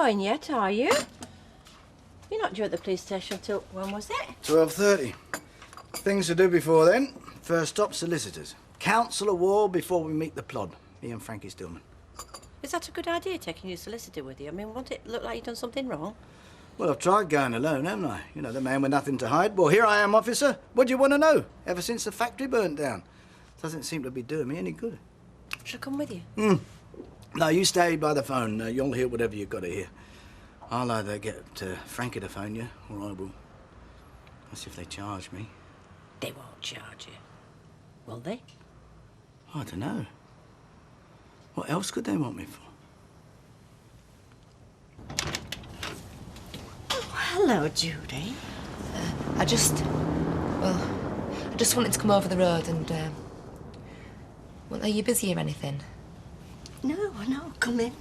going yet, are you? You're not due at the police station till, when was it? 12:30. Things to do before then. First stop, solicitors. Council of war before we meet the plod. Me and Frankie Stillman. Is that a good idea, taking your solicitor with you? I mean, won't it look like you've done something wrong? Well, I've tried going alone, haven't I? You know, the man with nothing to hide. Well, here I am, officer. What do you want to know? Ever since the factory burnt down. Doesn't seem to be doing me any good. Shall I come with you? No, you stay by the phone. You'll hear whatever you've got to hear. I'll either get Frankie to phone you, or I will. That's if they charge me. They won't charge you, will they? I don't know. What else could they want me for? Oh, hello, Judy. I just wanted to come over the road and, well, are you busy or anything? No, come in.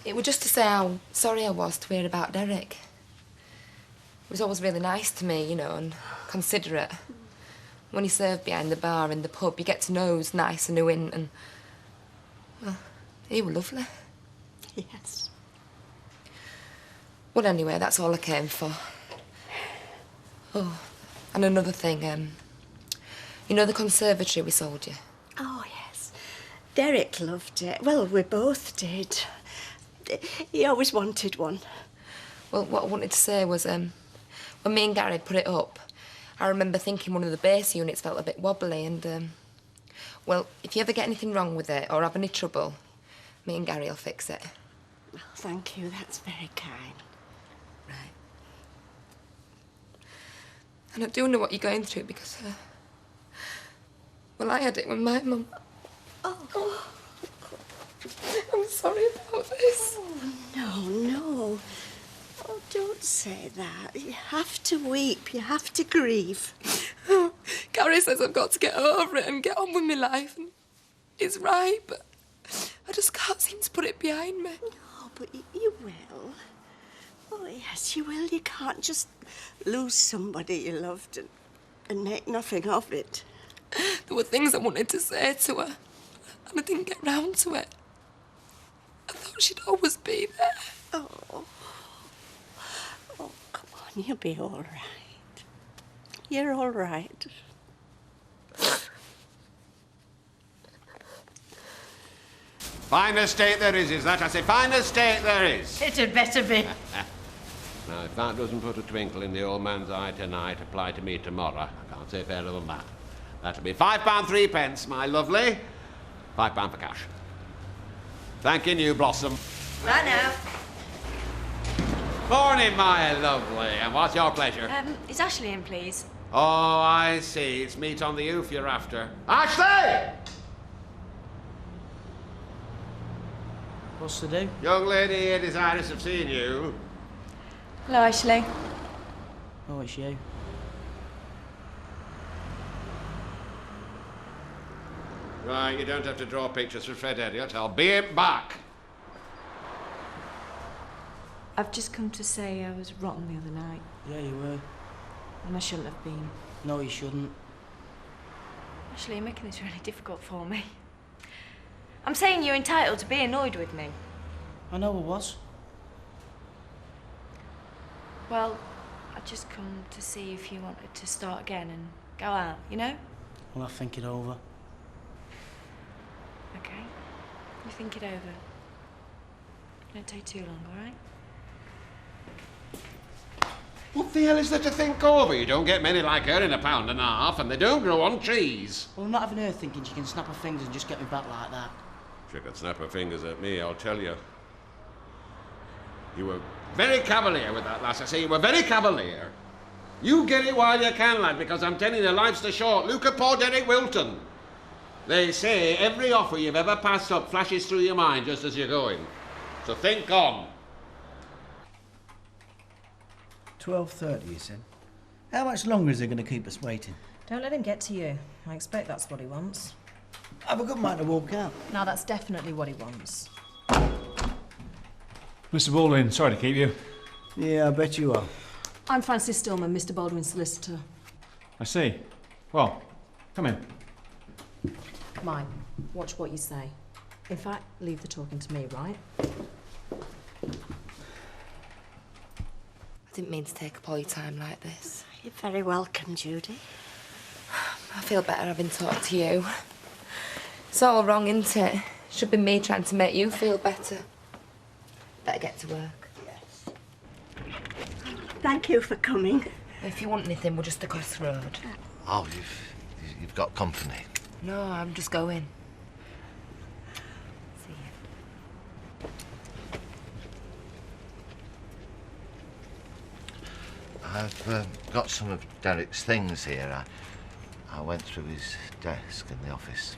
It was just to say how sorry I was to hear about Derek. He was always really nice to me, you know, and considerate. When he served behind the bar in the pub, you get to know who's nice and who isn't, and, well, he was lovely. Yes. Well, anyway, that's all I came for. Oh, and another thing, you know the conservatory we sold you? Oh, yes. Derek loved it. Well, we both did. He always wanted one. Well, what I wanted to say was, when me and Gary put it up, I remember thinking one of the base units felt a bit wobbly and, well, if you ever get anything wrong with it or have any trouble, me and Gary will fix it. Well, thank you. That's very kind. Right. And I do know what you're going through because, well, I had it when my mum... Oh. I'm sorry about this. Oh, no. Oh, don't say that. You have to weep. You have to grieve. Gary says I've got to get over it and get on with my life, and he's right, but I just can't seem to put it behind me. No, but you will. Oh, yes, you will. You can't just lose somebody you loved and make nothing of it. There were things I wanted to say to her, and I didn't get round to it. I thought she'd always be there. Oh. Oh, come on, you'll be all right. You're all right. Fine estate there is that? I say, fine estate there is. It had better be. Now, if that doesn't put a twinkle in the old man's eye tonight, apply to me tomorrow. I can't say fairer than that. That'll be £5 3p, my lovely. £5 for cash. Thanking you, Blossom. Right now. Morning, my lovely. And what's your pleasure? Is Ashley in, please? Oh, I see. It's meat on the hoof you're after. Ashley! What's to do? Young lady here desirous of seeing you. Hello, Ashley. Oh, it's you. Right, you don't have to draw pictures for Fred Elliott. I'll be him back. I've just come to say I was rotten the other night, Yeah, you were. and I shouldn't have been. No, you shouldn't. Ashley, you're making this really difficult for me. I'm saying you're entitled to be annoyed with me. I know I was. Well, I've just come to see if you wanted to start again and go out, you know? Well, I'll think it over. Okay. You think it over. Don't take too long, all right? What the hell is there to think over? You don't get many like her in £1.50, and they don't grow on trees. Well, I'm not having her thinking she can snap her fingers and just get me back like that. She could snap her fingers at me, I'll tell you. You were very cavalier with that lass. I say you were very cavalier. You get it while you can, lad, because I'm telling you, life's too short. Look at poor Derek Wilton. They say every offer you've ever passed up flashes through your mind just as you're going. So think on. 12:30, you said. How much longer is he going to keep us waiting? Don't let him get to you. I expect that's what he wants. I've a good mind to walk out. Now, that's definitely what he wants. Mr. Baldwin, sorry to keep you. Yeah, I bet you are. I'm Frances Stillman, Mr. Baldwin's solicitor. I see. Well, come in. Mine, watch what you say. In fact, leave the talking to me, right? I didn't mean to take up all your time like this. You're very welcome, Judy. I feel better having talked to you. It's all wrong, isn't it? Should be me trying to make you feel better. Better get to work. Yes. Thank you for coming. If you want anything, we're just across the road. Oh, you've got company. No, I'm just going. See you. I've got some of Derek's things here. I went through his desk in the office.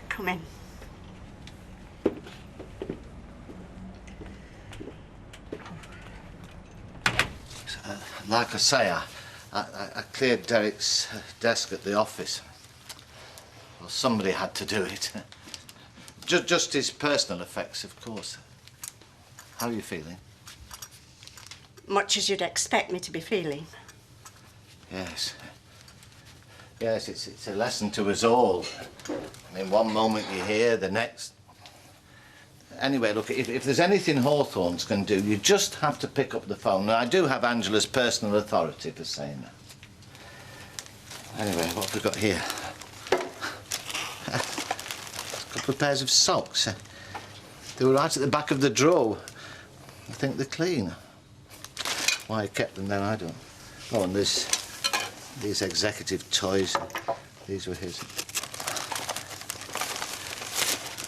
Come in. Like I say, I cleared Derek's desk at the office. Well, somebody had to do it. Just his personal effects, of course. How are you feeling? Much as you'd expect me to be feeling. Yes. Yes, it's a lesson to us all. I mean, one moment you're here, the next... Anyway, look, if there's anything Hawthorns can do, you just have to pick up the phone. And I do have Angela's personal authority for saying that. Anyway, what have we got here? A couple of pairs of socks. They were right at the back of the drawer. I think they're clean. Why he kept them there, I don't. Oh, and there's these executive toys. These were his.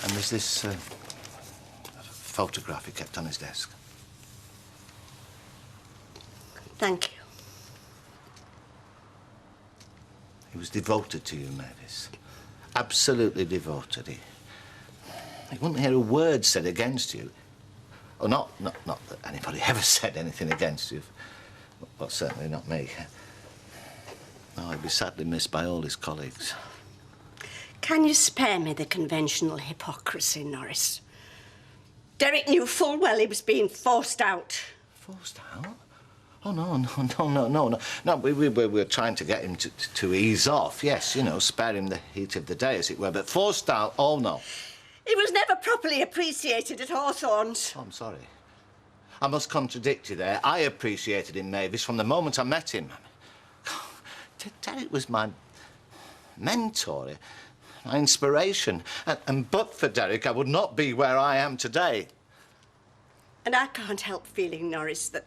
And there's this photograph he kept on his desk. Thank you. He was devoted to you, Mavis. Absolutely devoted. He wouldn't hear a word said against you. Oh, not that anybody ever said anything against you. Well, certainly not me. No, he'd be sadly missed by all his colleagues. Can you spare me the conventional hypocrisy, Norris? Derek knew full well he was being forced out. Forced out? Oh, no. No, we were trying to get him to ease off. Yes, you know, spare him the heat of the day, as it were. But forced out, oh, no. He was never properly appreciated at Hawthorns. Oh, I'm sorry. I must contradict you there. I appreciated him, Mavis, from the moment I met him. Derek was my mentor, my inspiration. And but for Derek, I would not be where I am today. And I can't help feeling, Norris, that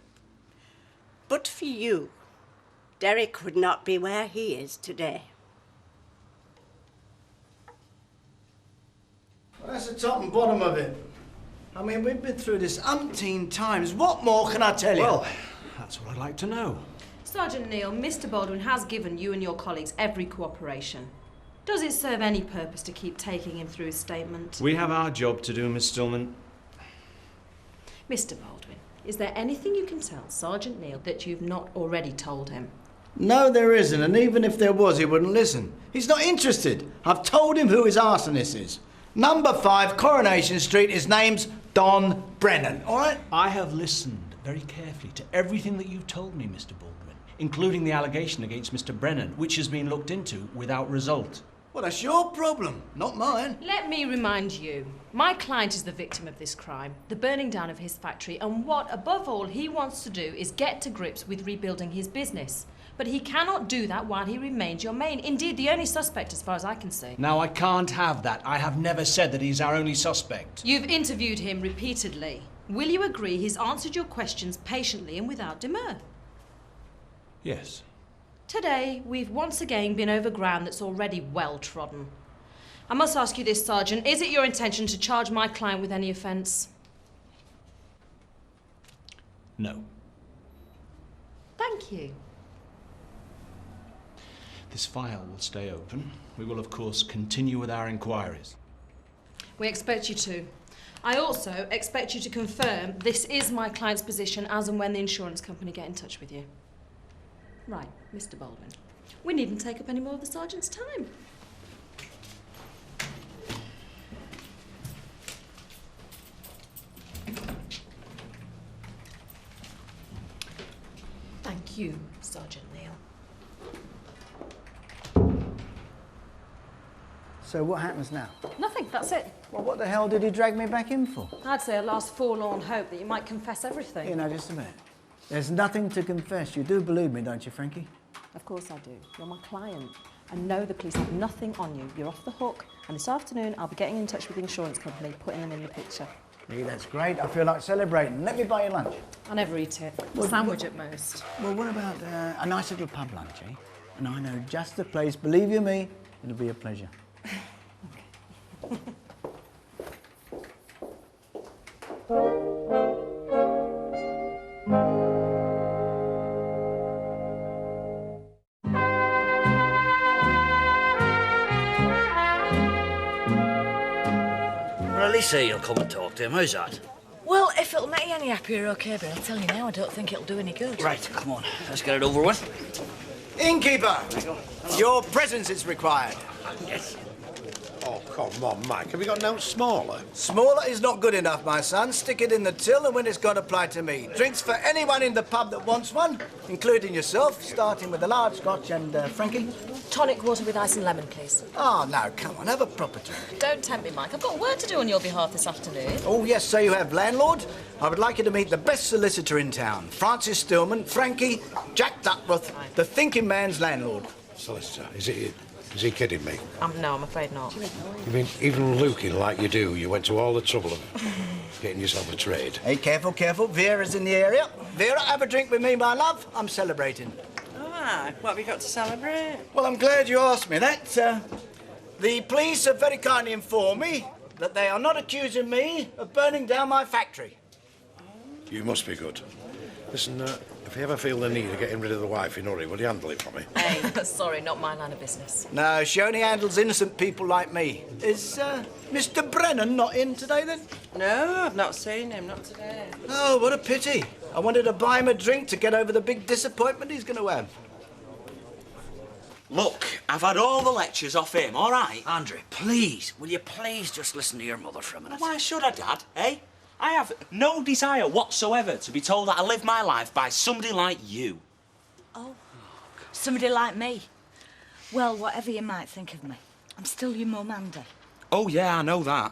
but for you, Derek would not be where he is today. Well, that's the top and bottom of it. I mean, we've been through this umpteen times. What more can I tell you? Well, that's what I'd like to know. Sergeant Neil, Mr. Baldwin has given you and your colleagues every cooperation. Does it serve any purpose to keep taking him through his statement? We have our job to do, Miss Stillman. Mr. Baldwin, is there anything you can tell Sergeant Neil that you've not already told him? No, there isn't, and even if there was, he wouldn't listen. He's not interested. I've told him who his arsonist is. Number 5, Coronation Street. His name's Don Brennan, all right? I have listened very carefully to everything that you've told me, Mr. Baldwin, including the allegation against Mr. Brennan, which has been looked into without result. Well, that's your problem, not mine. Let me remind you, my client is the victim of this crime, the burning down of his factory, and what, above all, he wants to do is get to grips with rebuilding his business. But he cannot do that while he remains your main, indeed the only suspect as far as I can see. Now, I can't have that. I have never said that he's our only suspect. You've interviewed him repeatedly. Will you agree he's answered your questions patiently and without demur? Yes. Today, we've once again been over ground that's already well trodden. I must ask you this, Sergeant. Is it your intention to charge my client with any offence? No. Thank you. This file will stay open. We will, of course, continue with our inquiries. We expect you to. I also expect you to confirm this is my client's position as and when the insurance company get in touch with you. Right, Mr. Baldwin. We needn't take up any more of the Sergeant's time. Thank you, Sergeant Neil. So what happens now? Nothing, that's it. Well, what the hell did he drag me back in for? I'd say a last forlorn hope that you might confess everything. You know, just a minute. There's nothing to confess. You do believe me, don't you, Frankie? Of course I do. You're my client. I know the police have nothing on you. You're off the hook. And this afternoon, I'll be getting in touch with the insurance company, putting them in the picture. Yeah, that's great. I feel like celebrating. Let me buy you lunch. I never eat it. A sandwich at most. Well, what about a nice little pub lunch, eh? And I know just the place. Believe you me, it'll be a pleasure. Well, at least say you'll come and talk to him. How's that? Well, if it'll make you any happier, OK, but I tell you now, I don't think it'll do any good. Right, come on. Let's get it over with. Innkeeper! Your presence is required. Yes. Oh, come on, Mike. Have you got no smaller? Smaller is not good enough, my son. Stick it in the till and when it's got applied to me. Drinks for anyone in the pub that wants one, including yourself, starting with a large scotch and Frankie. Tonic water with ice and lemon, please. Oh, no, come on, have a proper drink. Don't tempt me, Mike. I've got work to do on your behalf this afternoon. Oh, yes, so you have, landlord. I would like you to meet the best solicitor in town. Francis Stillman, Frankie, Jack Duckworth, the thinking man's landlord. Solicitor, is he kidding me? No, I'm afraid not. You mean, even looking like you do, you went to all the trouble of getting yourself a trade? Hey, careful, careful. Vera's in the area. Vera, have a drink with me, my love. I'm celebrating. Ah, what have you got to celebrate? Well, I'm glad you asked me that. The police have very kindly informed me that they are not accusing me of burning down my factory. You must be good. Listen, if you ever feel the need of getting rid of the wife in a hurry, will you handle it for me? Hey, sorry, not my line of business. No, she only handles innocent people like me. Is Mr. Brennan not in today, then? No, I've not seen him, not today. Oh, what a pity. I wanted to buy him a drink to get over the big disappointment he's going to have. Look, I've had all the lectures off him, all right? Andrew, please, will you please just listen to your mother for a minute? Why should I, Dad, eh? I have no desire whatsoever to be told that I live my life by somebody like you. Oh, somebody like me? Well, whatever you might think of me, I'm still your mum, Andy. Oh, yeah, I know that.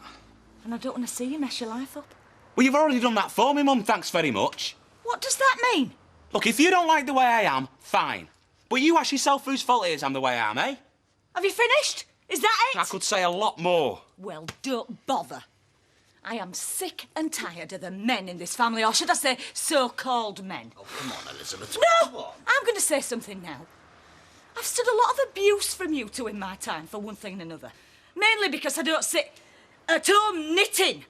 And I don't want to see you mess your life up. Well, you've already done that for me, Mum, thanks very much. What does that mean? Look, if you don't like the way I am, fine. But you ask yourself whose fault it is I'm the way I am, eh? Have you finished? Is that it? I could say a lot more. Well, don't bother. I am sick and tired of the men in this family, or should I say, so-called men. Oh, come on, Elizabeth. No! I'm going to say something now. I've stood a lot of abuse from you two in my time, for one thing and another. Mainly because I don't sit at home knitting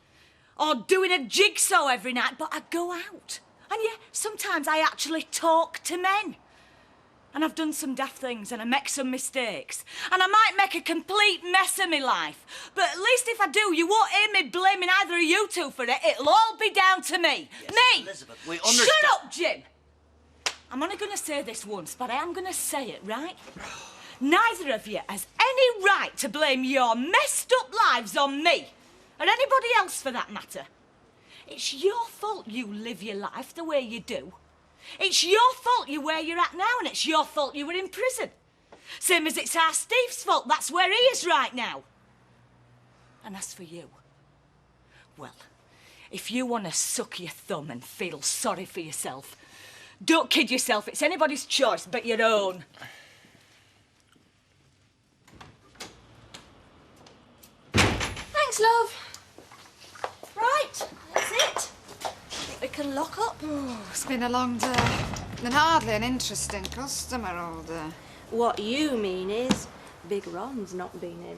or doing a jigsaw every night, but I go out. And yeah, sometimes I actually talk to men. And I've done some daft things and I make some mistakes. And I might make a complete mess of my life. But at least if I do, you won't hear me blaming either of you two for it. It'll all be down to me. Yes, me! Elizabeth, we understand. Shut up, Jim! I'm only going to say this once, but I am going to say it, right? Neither of you has any right to blame your messed up lives on me. Or anybody else for that matter. It's your fault you live your life the way you do. It's your fault you're where you're at now, and it's your fault you were in prison. Same as it's our Steve's fault, that's where he is right now. And as for you, well, if you want to suck your thumb and feel sorry for yourself, don't kid yourself, it's anybody's choice but your own. Thanks, love. Right, that's it. We can lock up. Oh, it's been a long day. And hardly an interesting customer all day. What you mean is, Big Ron's not been in.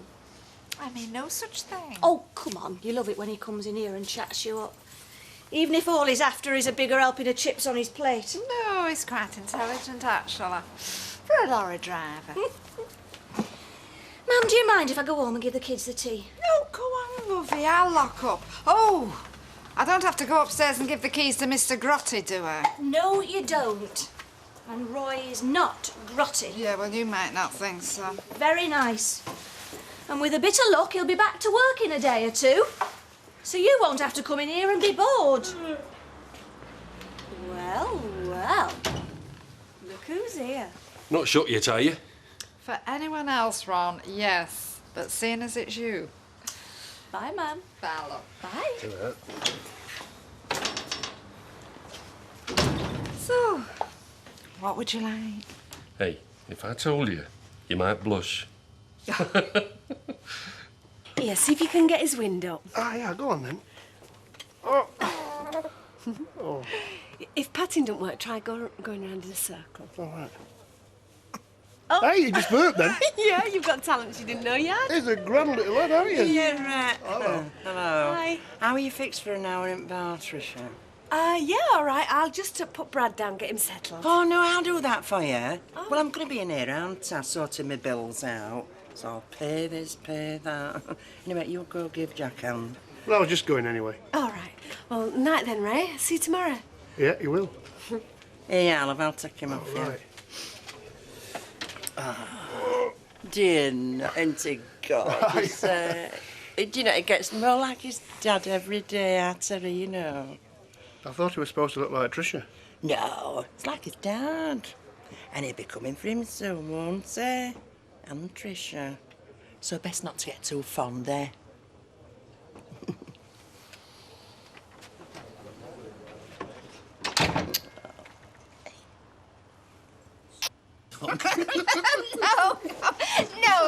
I mean, no such thing. Oh, come on. You love it when he comes in here and chats you up. Even if all he's after is a bigger helping of chips on his plate. No, he's quite intelligent, actually. For a lorry driver. Mum, do you mind if I go home and give the kids the tea? No, go on, lovey. I'll lock up. Oh, I don't have to go upstairs and give the keys to Mr. Grotty, do I? No, you don't. And Roy is not grotty. Yeah, well, you might not think so. Very nice. And with a bit of luck, he'll be back to work in a day or two. So you won't have to come in here and be bored. Well, well. Look who's here. Not shut yet, are you? For anyone else, Ron, yes. but seeing as it's you. Bye, Mum. Bye, love. Bye. So, what would you like? Hey, if I told you, you might blush. Here, see if you can get his wind up. Ah, yeah, go on then. Oh. Oh. If patting don't work, try going around in a circle. All right. Oh. Hey, you just burped then. Yeah, you've got talents you didn't know you had. He's a grand little lad, aren't you? Yeah, right. Hello. Hello. Hi. How are you fixed for an hour in bar, Tricia? Yeah, all right. I'll just put Brad down, get him settled. Oh, no, I'll do that for you. Oh. Well, I'm going to be in here, aren't I, sorting my bills out. So I'll pay this, pay that. Anyway, you go give Jack a hand. Well, I was just going anyway. All right. Well, night then, Ray. See you tomorrow. Yeah, you will. Yeah, I'll take him off, Right. Dear, ain't it God? Do you know, it gets more like his dad every day, Artery, you know. I thought he was supposed to look like Tricia. No, it's like his dad. And he'll be coming for him soon, won't he? And Tricia. So best not to get too fond, eh?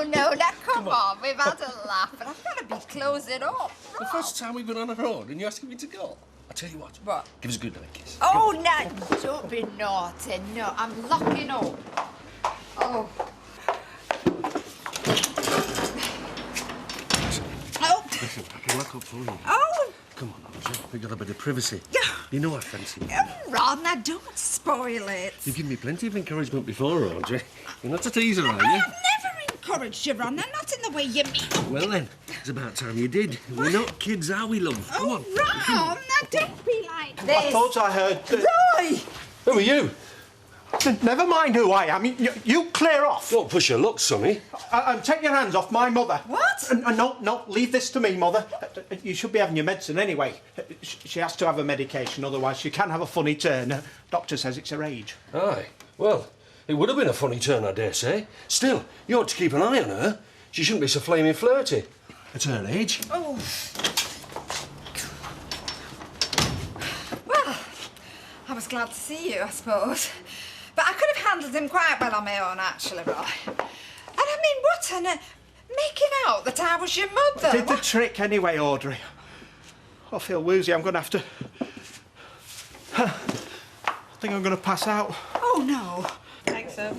No, now come on, we've had a laugh, and I've got to be closing up. The first time we've been on a road and you're asking me to go. I tell you what. What? Give us a good night kiss. Oh, no, don't be naughty. No, I'm locking up. Oh. Listen, I can lock up for you. Oh. Come on, Audrey. We've got a bit of privacy. You know I fancy you. Ron, now don't spoil it. You've given me plenty of encouragement before, Audrey. You're not a teaser, are you? I've never encouraged you, Ron, and not in the way you mean. Well then, it's about time you did. We're not kids, are we, love? Come on. Ron, now don't be like this. I thought I heard... Roy! Who are you? Never mind who I am. You clear off. Don't push your luck, sonny. And take your hands off my mother. What? No, leave this to me, Mother. You should be having your medicine anyway. She has to have a medication, otherwise she can have a funny turn. Doctor says it's her age. Aye. Well, it would have been a funny turn, I dare say. Still, you ought to keep an eye on her. She shouldn't be so flaming flirty. At her age. Oh. Well, I was glad to see you, I suppose. But I could have handled him quite well on my own, actually, Roy. And I mean, what on earth? Making out that I was your mother. Did the trick anyway, Audrey. I feel woozy. I'm going to have to... I think I'm going to pass out. Oh, no. Thanks, sir.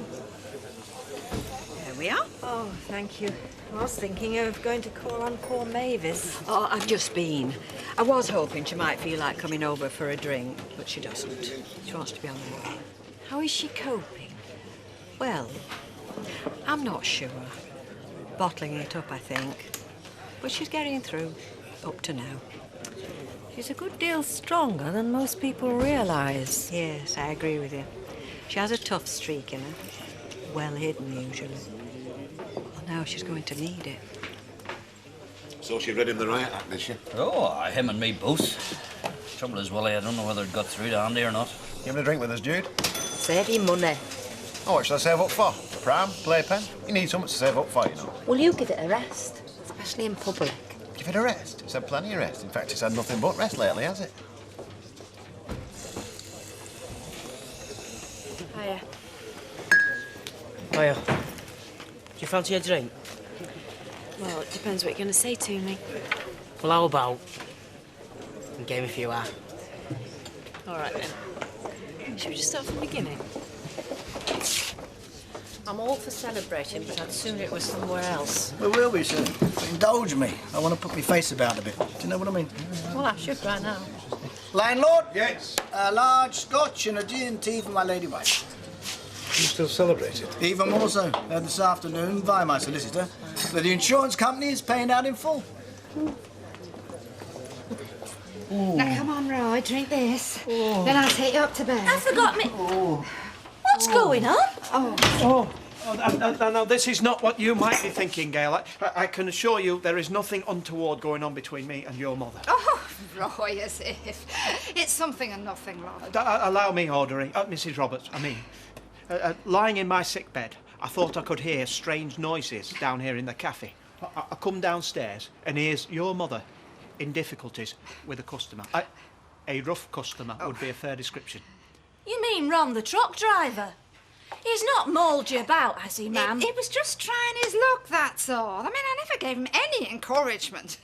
There we are. Oh, thank you. I was thinking of going to call on poor Mavis. Oh, I've just been. I was hoping she might feel like coming over for a drink, but she doesn't. She wants to be on the road. How is she coping? Well, I'm not sure. Bottling it up, I think. But she's getting through, up to now. She's a good deal stronger than most people realise. Yes, I agree with you. She has a tough streak in her. Well hidden, usually. Well, now she's going to need it. So she read him the riot act, did she? Oh, him and me both. Trouble is, Willie, I don't know whether it got through to Andy or not. You having a drink with us, Jude? Saving money. Oh, what should I save up for? A pram? Playpen? You need something to save up for, you know. Will you give it a rest? Especially in public. Give it a rest? It's had plenty of rest. In fact, it's had nothing but rest lately, has it? Hiya. Hiya. Do you fancy a drink? Well, it depends what you're going to say to me. Well, how about... Game if you are. All right, then. Should we just start from the beginning? I'm all for celebrating, but I'd sooner it was somewhere else. We will be soon. Indulge me. I want to put my face about a bit. Do you know what I mean? Well, I should right now. Landlord? Yes. A large scotch and a G&T for my lady wife. You still celebrating? Even more so. This afternoon, via my solicitor, that the insurance company is paying out in full. Now, come on, Roy, drink this. Then I'll take you up to bed. I forgot me... What's going on? No, this is not what you might be thinking, Gail. I can assure you there is nothing untoward going on between me and your mother. Oh, Roy, as if. It's something and nothing, love. Allow me, Audrey, Mrs. Roberts, I mean. Lying in my sick bed, I thought I could hear strange noises down here in the cafe. I come downstairs and here's your mother in difficulties with a customer. A rough customer would be a fair description. You mean Ron, the truck driver? He's not mauled you about, has he, ma'am? He was just trying his luck, that's all. I mean, I never gave him any encouragement.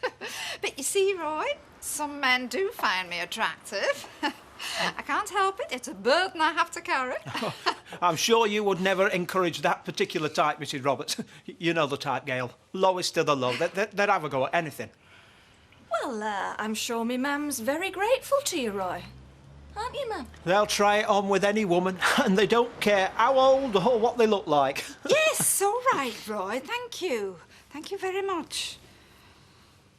But you see, Roy, some men do find me attractive. I can't help it. It's a burden I have to carry. I'm sure you would never encourage that particular type, Mrs. Roberts. You know the type, Gail. Lowest of the low. They'd have a go at anything. Well, I'm sure me ma'am's very grateful to you, Roy. Aren't you, ma'am? They'll try it on with any woman, and they don't care how old or what they look like. Yes, all right, Roy. Thank you. Thank you very much.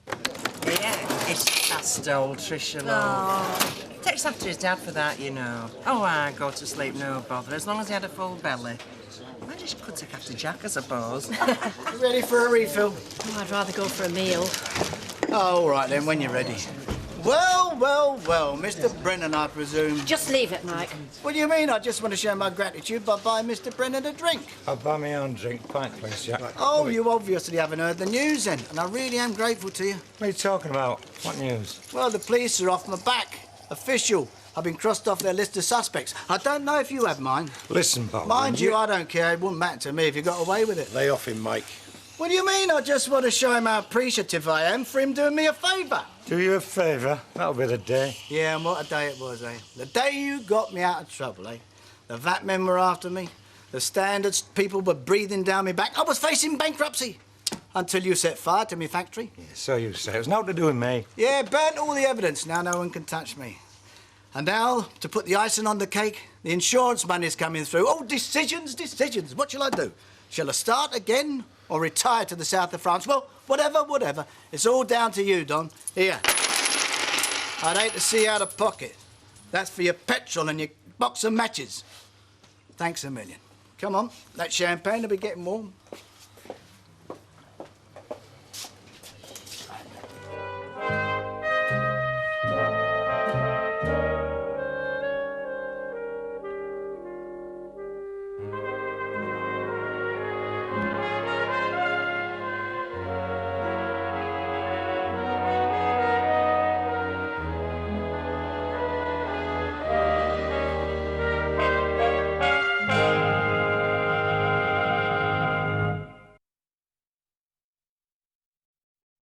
Yeah, it's past old Tricia, love. Takes after his dad for that, you know. Oh, I go to sleep, no bother, as long as he had a full belly. I just could take after Jack, I suppose. You ready for a refill? Oh, I'd rather go for a meal. Oh, all right then, when you're ready. Well, well, well, Mr. Brennan, I presume. Just leave it, Mike. What do you mean? I just want to show my gratitude by buying Mr. Brennan a drink. I'll buy my own drink. Pint, please, Jack. Oh, you obviously haven't heard the news then, and I really am grateful to you. What are you talking about? What news? Well, the police are off my back. Official. I've been crossed off their list of suspects. I don't know if you have mine. Listen, Bob. Mind you, I don't care. It wouldn't matter to me if you got away with it. Lay off him, Mike. What do you mean? I just want to show him how appreciative I am for him doing me a favour. Do you a favour? That'll be the day. Yeah, and what a day it was, eh? The day you got me out of trouble, eh? The VAT men were after me. The standards people were breathing down my back. I was facing bankruptcy. Until you set fire to me factory. Yeah, so you say. It was nothing to do with me. Yeah, burnt all the evidence. Now no one can touch me. And now, to put the icing on the cake, the insurance money's coming through. Oh, decisions, decisions. What shall I do? Shall I start again or retire to the south of France? Well, whatever. It's all down to you, Don. Here. I'd hate to see you out of pocket. That's for your petrol and your box of matches. Thanks a million. Come on, that champagne will be getting warm.